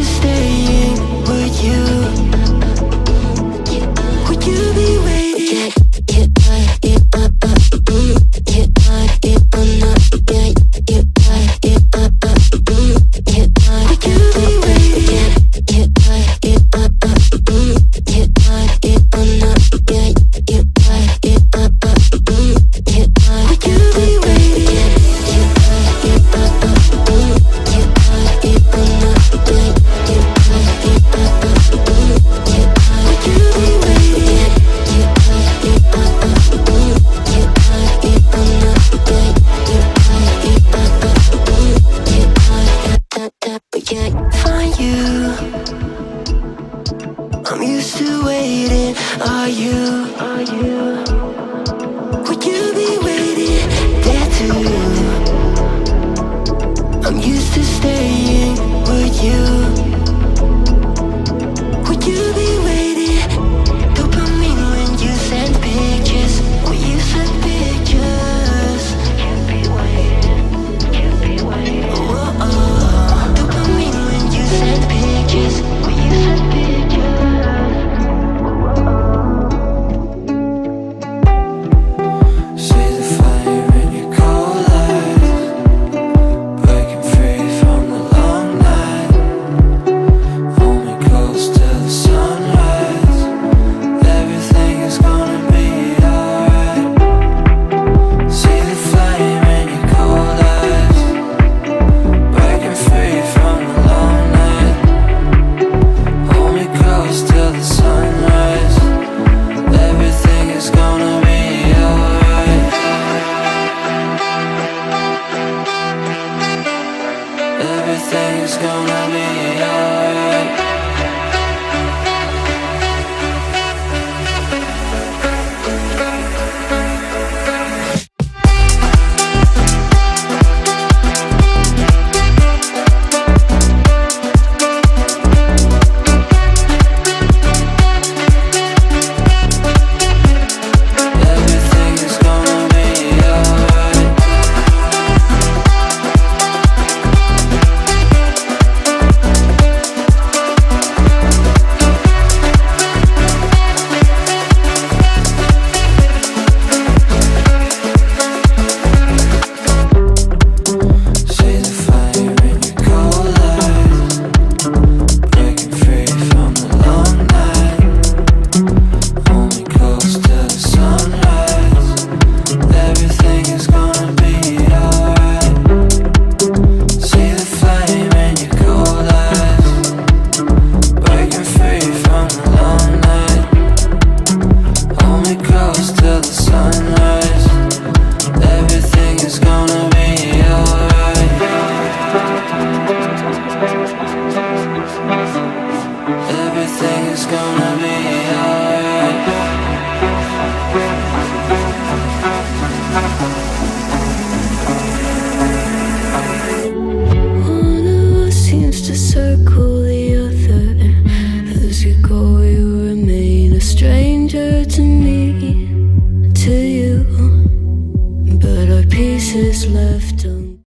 staying with you. Would you be waiting? Find you, I'm used to waiting. Are you? Would you be waiting there too? I'm used to staying with you. Would you be waiting? Dopamine when you send pictures. When you send pictures. Can't be waiting. Dopamine when you send pictures. When you send pictures. See the fire in your cold eyes, breaking free from the long night. Hold me close till the sunrise. Everything is gonna be alright. See the flame in your cold eyes, breaking free from the long night. Hold me close till the sunrise. Everything is gonna be alright. Everything is gonna be alright. Everything is gonna be alright. See the fire in your cold eyes, breaking free from the long night. Hold me close till the sunrise. Everything is gonna be alright. See the flame in your cold eyes, breaking free from the long night. Hold me close till the sunrise. Everything is gonna be alright.